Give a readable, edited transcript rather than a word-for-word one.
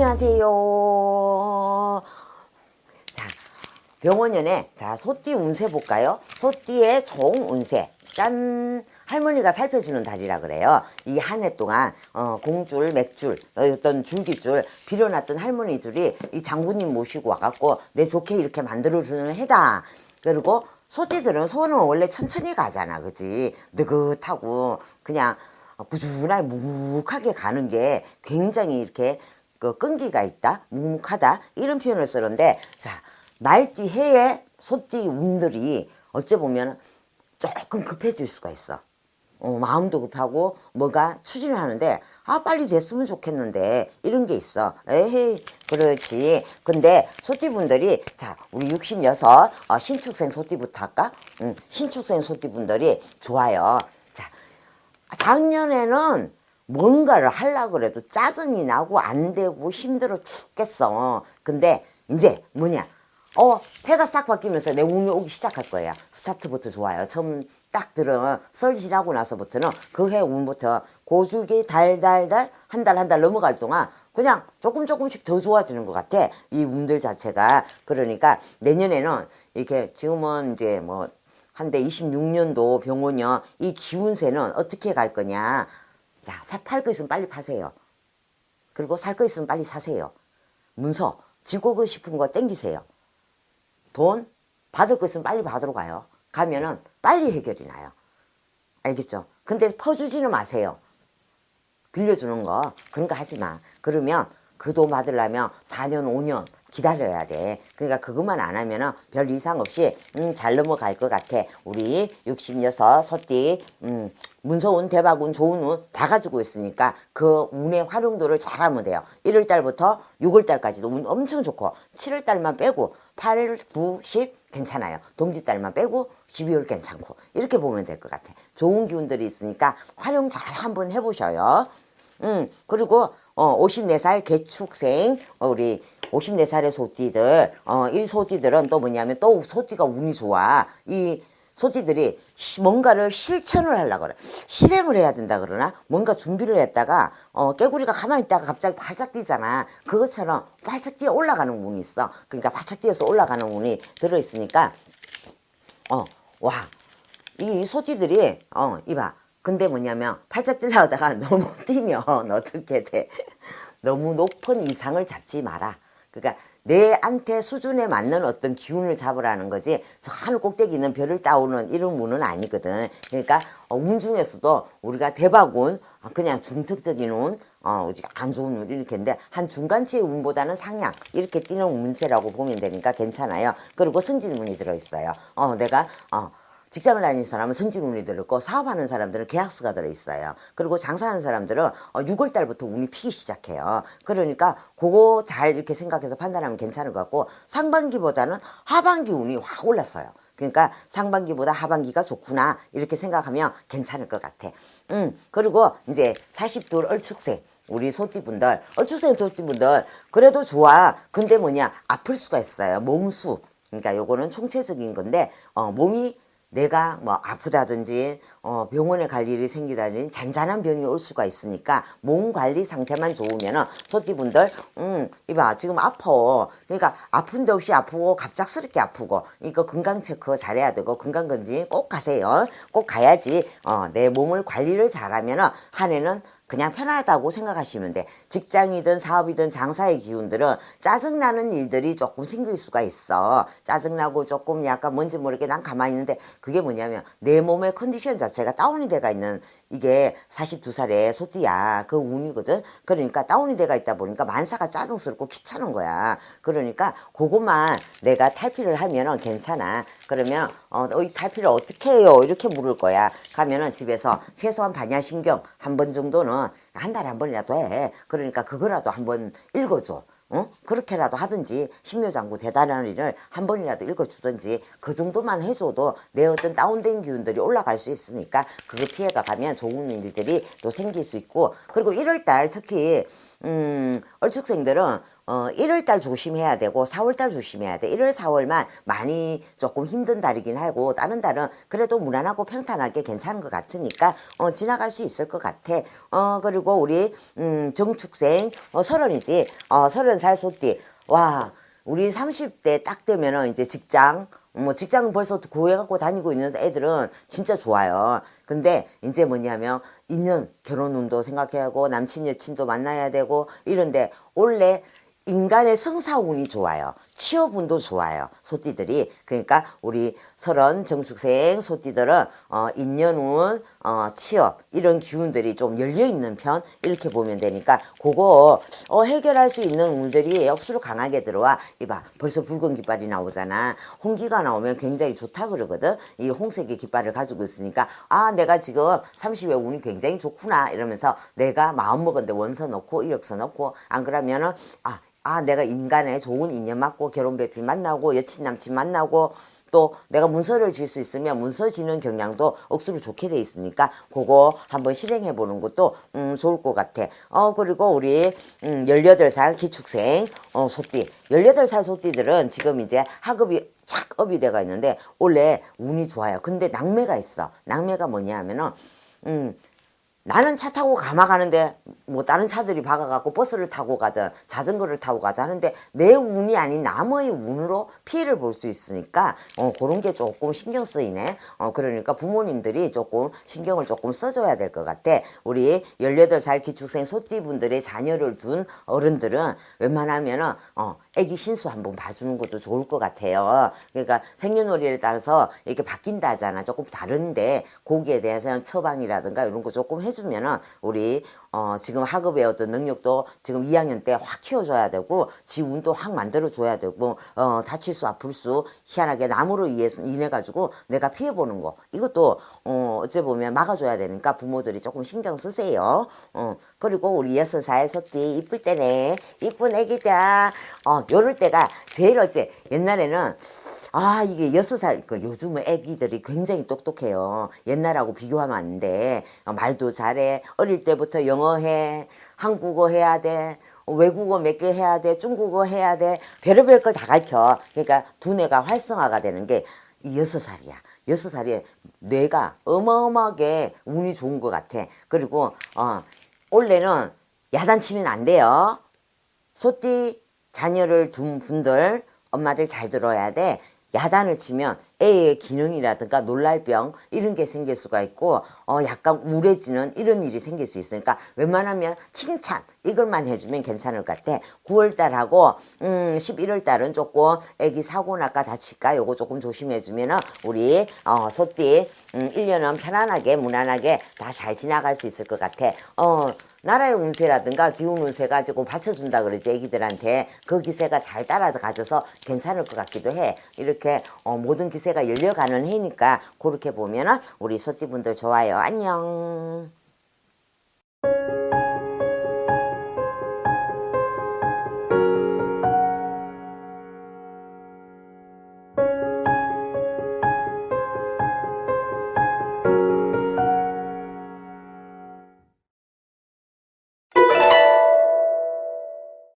안녕하세요. 자, 병원연의 소띠 운세 볼까요? 소띠의 종 운세. 짠! 할머니가 살펴주는 달이라 그래요. 이 한 해 동안 공줄, 맥줄, 어떤 줄기줄 빌어놨던 할머니 줄이 이 장군님 모시고 와갖고 내 좋게 이렇게 만들어주는 해다. 그리고 소띠들은 소는 원래 천천히 가잖아, 그지? 느긋하고 그냥 꾸준하게 묵묵하게 가는 게 굉장히 이렇게 끈기가 있다, 묵묵하다 이런 표현을 쓰는데, 자, 말띠 해에 소띠 운들이 어째 보면 조금 급해질 수가 있어. 마음도 급하고 뭐가 추진을 하는데 빨리 됐으면 좋겠는데 이런 게 있어. 에헤이, 그렇지. 근데 소띠분들이, 자, 우리 66 신축생 소띠부터 할까? 신축생 소띠분들이 좋아요. 자, 작년에는 뭔가를 하려고 그래도 짜증이 나고 안 되고 힘들어 죽겠어. 근데 이제 뭐냐, 해가 싹 바뀌면서 내 운이 오기 시작할 거야. 스타트부터 좋아요. 처음 딱 들어 설질하고 나서부터는 그 해 운부터 고줄기 달달달 한 달 한 달 넘어갈 동안 그냥 조금씩 더 좋아지는 것 같아, 이 운들 자체가. 그러니까 내년에는 이렇게, 지금은 이제 뭐 한데 26년도 병원이요, 이 기운세는 어떻게 갈 거냐. 자, 팔 거 있으면 빨리 파세요. 그리고 살 거 있으면 빨리 사세요. 문서 지고 싶은 거 땡기세요. 돈 받을 거 있으면 빨리 받으러 가요. 가면은 빨리 해결이 나요. 알겠죠? 근데 퍼주지는 마세요. 빌려주는 거 그런 거 하지 마. 그러면 그 돈 받으려면 4년 5년 기다려야 돼. 그러니까 그것만 안 하면은 별 이상 없이 잘 넘어갈 것 같아. 우리 66 소띠 문서운, 대박운, 좋은 운 다 가지고 있으니까 그 운의 활용도를 잘하면 돼요. 1월달부터 6월달까지도 운 엄청 좋고, 7월달만 빼고 8, 9, 10 괜찮아요. 동지달만 빼고 12월 괜찮고, 이렇게 보면 될 것 같아. 좋은 기운들이 있으니까 활용 잘 한번 해보셔요. 그리고 54살 개축생 우리 54살의 소띠들, 이 소띠들은 또 뭐냐면, 또 소띠가 운이 좋아. 이 소띠들이 뭔가를 실천을 하려고 그래. 실행을 해야 된다 그러나? 뭔가 준비를 했다가 깨구리가 가만히 있다가 갑자기 발작 뛰잖아. 그것처럼 발작 뛰어 올라가는 운이 있어. 그러니까 발작 뛰어서 올라가는 운이 들어있으니까 와, 이 소띠들이 이봐. 근데 뭐냐면 팔짝 뛰려다가 너무 뛰면 어떻게 돼? 너무 높은 이상을 잡지 마라. 그러니까 내한테 수준에 맞는 어떤 기운을 잡으라는 거지, 저 하늘 꼭대기 있는 별을 따오는 이런 운은 아니거든. 그러니까 운 중에서도 우리가 대박운, 그냥 중특적인 운, 안 좋은 운 이렇게인데 한 중간치의 운보다는 상향 이렇게 뛰는 운세라고 보면 되니까 괜찮아요. 그리고 승진운이 들어있어요. 내가 직장을 다니는 사람은 승진운이 들어있고, 사업하는 사람들은 계약수가 들어있어요. 그리고 장사하는 사람들은 6월달부터 운이 피기 시작해요. 그러니까 그거 잘 이렇게 생각해서 판단하면 괜찮을 것 같고, 상반기보다는 하반기 운이 확 올랐어요. 그러니까 상반기보다 하반기가 좋구나 이렇게 생각하면 괜찮을 것 같아. 그리고 이제 42 얼축생 우리 소띠분들, 얼축생 소띠분들 그래도 좋아. 근데 뭐냐, 아플 수가 있어요. 몸수. 그러니까 요거는 총체적인 건데, 몸이 내가 뭐 아프다든지 병원에 갈 일이 생기다든지 잔잔한 병이 올 수가 있으니까 몸 관리 상태만 좋으면은 소띠분들 이봐, 지금 아파. 그러니까 아픈 데 없이 아프고 갑작스럽게 아프고, 이거 건강 체크 잘해야 되고 건강검진 꼭 가세요. 꼭 가야지 내 몸을 관리를 잘하면은 한 해는 그냥 편하다고 생각하시면 돼. 직장이든 사업이든 장사의 기운들은 짜증나는 일들이 조금 생길 수가 있어. 짜증나고 조금 약간 뭔지 모르게 난 가만히 있는데, 그게 뭐냐면 내 몸의 컨디션 자체가 다운이 돼가 있는, 이게 42살의 소띠야. 그 운이거든. 그러니까 다운이 돼가 있다 보니까 만사가 짜증스럽고 귀찮은 거야. 그러니까 그것만 내가 탈피를 하면은 괜찮아. 그러면 이 탈피를 어떻게 해요? 이렇게 물을 거야. 가면은 집에서 최소한 반야신경 한 번 정도는 한 달에 한 번이라도 해. 그러니까 그거라도 한번 읽어줘. 그렇게라도 하든지, 신묘장구 대단한 일을 한 번이라도 읽어주든지, 그 정도만 해줘도 내 어떤 다운된 기운들이 올라갈 수 있으니까 그거 피해가 가면 좋은 일들이 또 생길 수 있고. 그리고 1월달 특히 얼축생들은 1월 달 조심해야 되고 4월 달 조심해야 돼. 1월 4월만 많이 조금 힘든 달이긴 하고 다른 달은 그래도 무난하고 평탄하게 괜찮은 것 같으니까 지나갈 수 있을 것 같아. 그리고 우리 정축생 30이지. 30살 소띠. 와, 우리 30대 딱 되면은 이제 직장 벌써 구해갖고 다니고 있는 애들은 진짜 좋아요. 근데 이제 뭐냐면 인연 결혼운도 생각해야 하고 남친 여친도 만나야 되고 이런데 원래 인간의 성사운이 좋아요. 취업운도 좋아요. 소띠들이. 그러니까 우리 30 정축생 소띠들은 인연운, 취업 이런 기운들이 좀 열려있는 편 이렇게 보면 되니까 그거 해결할 수 있는 운들이 억수로 강하게 들어와. 이봐 벌써 붉은 깃발이 나오잖아. 홍기가 나오면 굉장히 좋다 그러거든. 이 홍색의 깃발을 가지고 있으니까 아 내가 지금 30의 운이 굉장히 좋구나 이러면서 내가 마음먹었는데 원서 넣고 이력서 넣고 안 그러면은 내가 인간의 좋은 인연 맞고 결혼 배필 만나고 여친 남친 만나고 또 내가 문서를 질 수 있으면 문서 지는 경향도 억수로 좋게 돼 있으니까 그거 한번 실행해 보는 것도 좋을 것 같아. 그리고 우리 18살 기축생 소띠 18살 소띠들은 지금 이제 학업이 착 업이 돼가 있는데 원래 운이 좋아요. 근데 낙매가 있어. 낙매가 뭐냐 하면은 나는 차 타고 가마가는데 뭐 다른 차들이 박아갖고 버스를 타고 가든 자전거를 타고 가든 하는데 내 운이 아닌 남의 운으로 피해를 볼 수 있으니까 그런 게 조금 신경 쓰이네. 그러니까 부모님들이 조금 신경을 조금 써줘야 될 것 같아. 우리 18살 기축생 소띠분들의 자녀를 둔 어른들은 웬만하면은 애기 신수 한번 봐주는 것도 좋을 것 같아요. 그러니까 생년월일에 따라서 이렇게 바뀐다 하잖아. 조금 다른데 거기에 대해서는 처방이라든가 이런 거 조금 해주면은 우리 지금 학업의 어떤 능력도 지금 2학년 때 확 키워줘야 되고 지 운도 확 만들어줘야 되고 다칠 수 아플 수 희한하게 나무로 인해 가지고 내가 피해보는 거 이것도 어째 보면 막아줘야 되니까 부모들이 조금 신경 쓰세요. 그리고 우리 6살 소띠 이쁠 때네. 이쁜 애기다. 요럴 때가 제일 어째 옛날에는 이게 6살 요즘은 애기들이 굉장히 똑똑해요. 옛날하고 비교하면 안 돼. 말도 잘해. 어릴 때부터 영어 해. 한국어 해야 돼. 외국어 몇 개 해야 돼. 중국어 해야 돼. 별의별 걸 다 가르쳐. 그러니까 두뇌가 활성화가 되는 게 이 6살이야. 6살이 뇌가 어마어마하게 운이 좋은 것 같아. 그리고 원래는 야단치면 안 돼요. 소띠 자녀를 둔 분들 엄마들 잘 들어야 돼. 야단을 치면 애의 기능이라든가 놀랄병 이런 게 생길 수가 있고 약간 우울해지는 이런 일이 생길 수 있으니까 웬만하면 칭찬 이것만 해주면 괜찮을 것 같아. 9월달하고 11월달은 조금 애기 사고 날까 다칠까 요거 조금 조심해주면은 우리 소띠 1년은 편안하게 무난하게 다 잘 지나갈 수 있을 것 같아. 나라의 운세라든가 기운 운세 가지고 받쳐준다 그러지 애기들한테 그 기세가 잘 따라가져서 괜찮을 것 같기도 해. 이렇게 모든 기세가 열려가는 해니까 그렇게 보면은 우리 소띠분들 좋아요. 안녕.